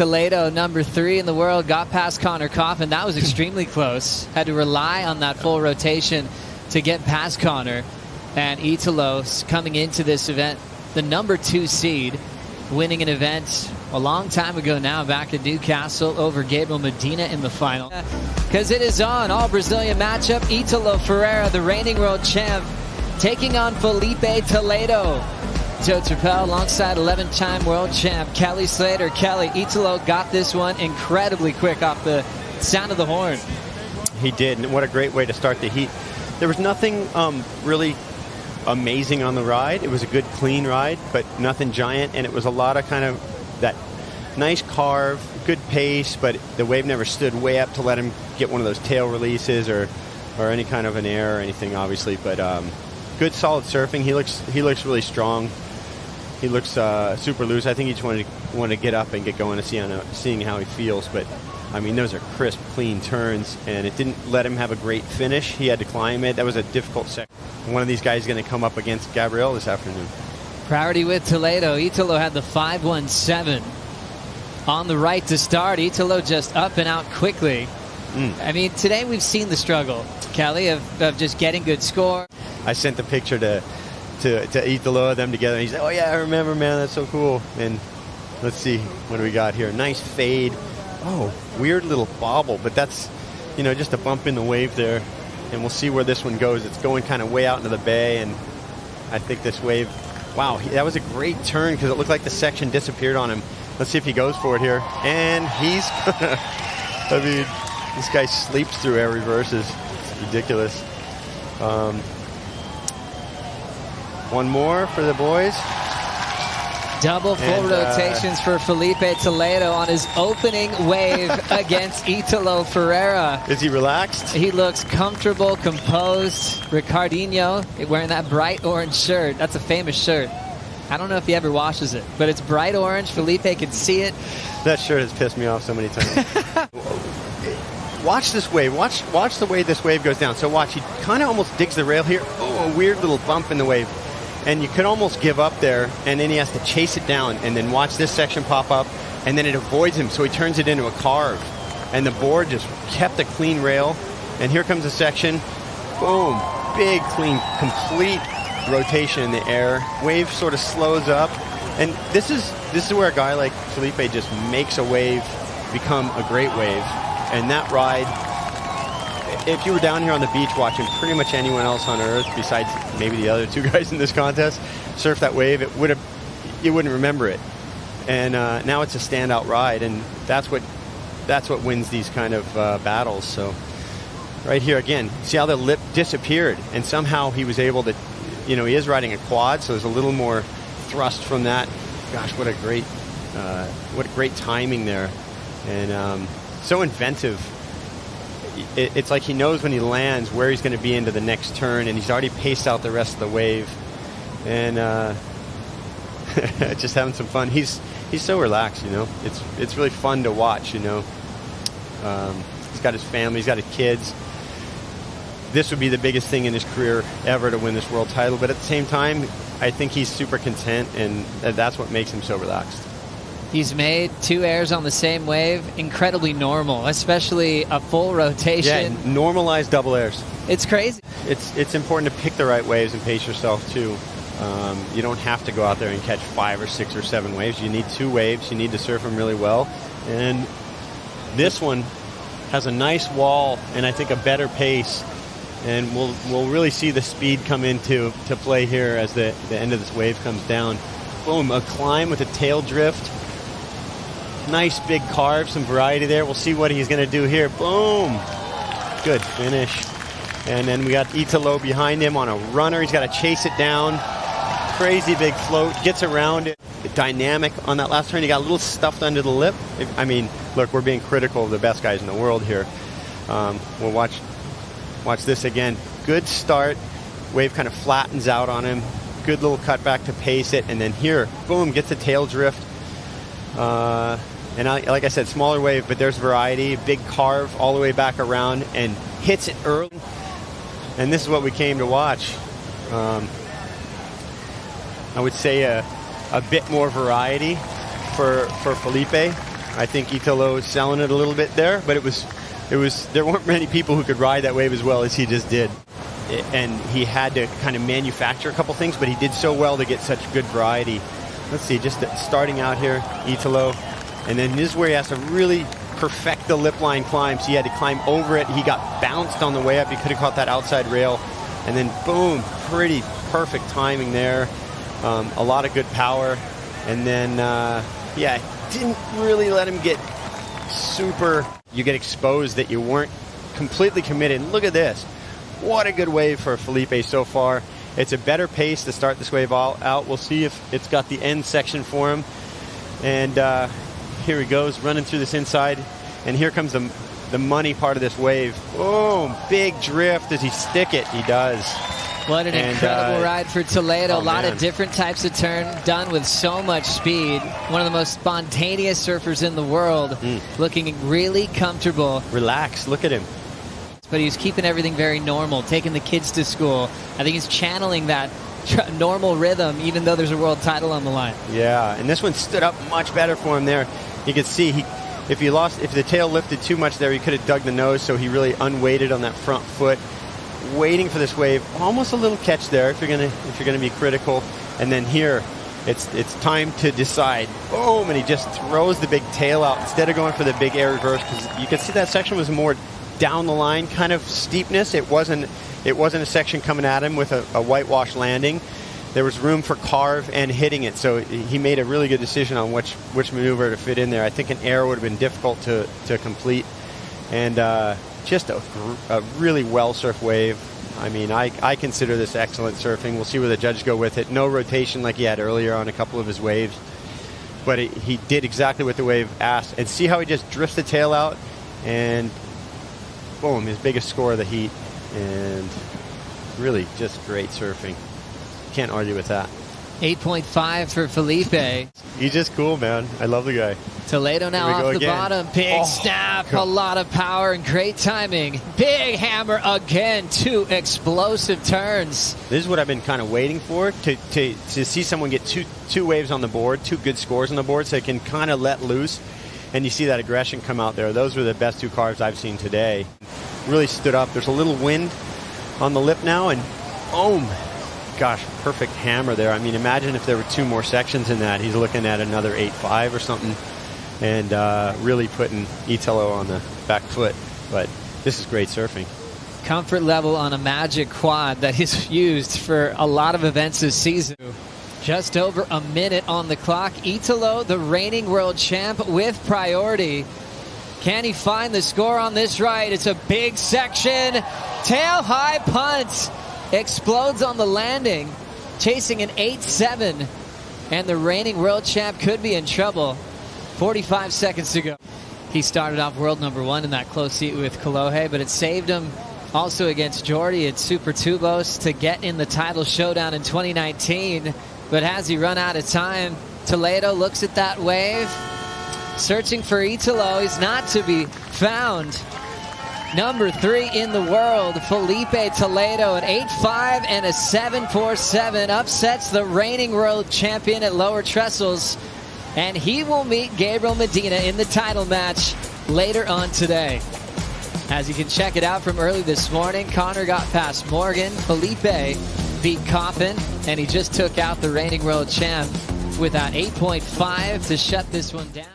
Toledo, number 3 in the world, got past Connor Coffin. That was extremely close. Had to rely on that full rotation to get past Connor. And Italo coming into this event, the number 2 seed, winning an event a long time ago now, back in Newcastle over Gabriel Medina in the final. Because it is on, all Brazilian matchup. Italo Ferreira, the reigning world champ, taking on Filipe Toledo. Joe Turpel alongside 11-time world champ Kelly Slater. Kelly, Italo got this one incredibly quick off the sound of the horn. He did, and what a great way to start the heat. There was nothing really amazing on the ride. It was a good, clean ride, but nothing giant, and it was a lot of kind of that nice carve, good pace, but the wave never stood way up to let him get one of those tail releases or any kind of an air or anything, obviously. But good, solid surfing. He looks really strong. He looks super loose. I think he just wanted to get up and get going and seeing how he feels. But I mean, those are crisp, clean turns, and it didn't let him have a great finish. He had to climb it. That was a difficult section. One of these guys is going to come up against Gabriel this afternoon. Priority with Toledo. Italo had the 5.17 on the right to start. Italo just up and out quickly. I mean, today we've seen the struggle, Kelly, of just getting good score. I sent the picture to Italo of them together. And he said, "Oh yeah, I remember, man. That's so cool." And let's see, what do we got here? Nice fade. Oh, weird little bobble, but that's, just a bump in the wave there. And we'll see where this one goes. It's going kind of way out into the bay, and I think this wave, wow, that was a great turn because it looked like the section disappeared on him. Let's see if he goes for it here. And he's gonna, I mean, this guy sleeps through air reverses. It's ridiculous. One more for the boys. Double full rotations for Filipe Toledo on his opening wave against Italo Ferreira. Is he relaxed? He looks comfortable, composed. Ricardinho wearing that bright orange shirt. That's a famous shirt. I don't know if he ever washes it, but it's bright orange. Filipe can see it. That shirt has pissed me off so many times. Watch this wave. Watch the way this wave goes down. So watch, he kind of almost digs the rail here. Oh, a weird little bump in the wave. And you could almost give up there, and then he has to chase it down, and then watch this section pop up, and then it avoids him, so he turns it into a carve. And the board just kept a clean rail, and here comes a section. Boom, big, clean, complete rotation in the air. Wave sort of slows up, and this is where a guy like Filipe just makes a wave become a great wave. And that ride, if you were down here on the beach watching pretty much anyone else on earth besides maybe the other 2 guys in this contest surf that wave, you wouldn't remember it. And now it's a standout ride, and that's what wins these kind of battles. So right here again, see how the lip disappeared, and somehow he was able to, he is riding a quad, so there's a little more thrust from that. Gosh, what a great timing there, and so inventive. It's like he knows when he lands where he's going to be into the next turn, and he's already paced out the rest of the wave, and just having some fun. He's so relaxed, It's really fun to watch, He's got his family, he's got his kids. This would be the biggest thing in his career ever to win this world title, but at the same time, I think he's super content, and that's what makes him so relaxed. He's made 2 airs on the same wave incredibly normal, especially a full rotation. Yeah, normalized double airs. It's crazy. It's important to pick the right waves and pace yourself too. You don't have to go out there and catch 5 or 6 or 7 waves. You need 2 waves. You need to surf them really well. And this one has a nice wall and I think a better pace. And we'll really see the speed come into play here as the end of this wave comes down. Boom, a climb with a tail drift. Nice big carve, some variety there. We'll see what he's going to do here. Boom. Good finish. And then we got Italo behind him on a runner. He's got to chase it down. Crazy big float. Gets around it. Dynamic on that last turn. He got a little stuffed under the lip. I mean, look, we're being critical of the best guys in the world here. We'll watch this again. Good start. Wave kind of flattens out on him. Good little cutback to pace it. And then here, boom, gets a tail drift. And like I said, smaller wave, but there's variety. Big carve all the way back around and hits it early. And this is what we came to watch. I would say a bit more variety for Filipe. I think Italo selling it a little bit there, but there weren't many people who could ride that wave as well as he just did. And he had to kind of manufacture a couple things, but he did so well to get such good variety. Let's see, just starting out here, Italo. And then this is where he has to really perfect the lip line climb. So he had to climb over it. He got bounced on the way up. He could have caught that outside rail. And then boom, pretty perfect timing there. A lot of good power. And then, yeah, didn't really let him get super, you get exposed that you weren't completely committed. Look at this. What a good wave for Filipe so far. It's a better pace to start this wave out. We'll see if it's got the end section for him. And here he goes, running through this inside. And here comes the money part of this wave. Boom, big drift. Does he stick it? He does. What an incredible ride for Toledo. A lot of different types of turn done with so much speed. One of the most spontaneous surfers in the world. Looking really comfortable. Relax. Look at him. But he's keeping everything very normal, taking the kids to school. I think he's channeling that normal rhythm, even though there's a world title on the line. Yeah, and this one stood up much better for him there. You could see if the tail lifted too much there, he could have dug the nose, so he really unweighted on that front foot, waiting for this wave. Almost a little catch there if you're gonna be critical. And then here, it's time to decide. Boom, and he just throws the big tail out instead of going for the big air reverse, because you could see that section was more down the line kind of steepness. It wasn't a section coming at him with a whitewash landing. There was room for carve and hitting it, so he made a really good decision on which maneuver to fit in there. I think an air would have been difficult to complete, and just a really well surfed wave. I mean, I consider this excellent surfing. We'll see where the judges go with it. No rotation like he had earlier on a couple of his waves, but he did exactly what the wave asked. And see how he just drifts the tail out, and boom, his biggest score of the heat, and really just great surfing. Can't argue with that. 8.5 for Filipe. He's just cool, man. I love the guy. Toledo now off the bottom. Big snap, a lot of power and great timing. Big hammer again. 2 explosive turns. This is what I've been kind of waiting for, to see someone get two waves on the board, 2 good scores on the board, so they can kind of let loose. And you see that aggression come out there. Those were the best 2 carves I've seen today. Really stood up. There's a little wind on the lip now, and boom. Gosh, perfect hammer there. I mean, imagine if there were 2 more sections in that. He's looking at another 8.5 or something, and really putting Italo on the back foot. But this is great surfing. Comfort level on a magic quad that he's used for a lot of events this season. Just over a minute on the clock. Italo, the reigning world champ, with priority. Can he find the score on this ride? It's a big section. Tail high punt. Explodes on the landing. Chasing an 8.7. And the reigning world champ could be in trouble. 45 seconds to go. He started off world #1 in that close heat with Kolohe, but it saved him also against Jordy at Super Tubos to get in the title showdown in 2019. But has he run out of time? Toledo looks at that wave, searching for Italo. He's not to be found. #3 in the world, Filipe Toledo, an 8.5 and a 7.47, upsets the reigning world champion at lower trestles, and he will meet Gabriel Medina in the title match later on today. As you can check it out from early this morning, Connor got past Morgan, Filipe beat Coffin, and he just took out the reigning world champ with that 8.5 to shut this one down.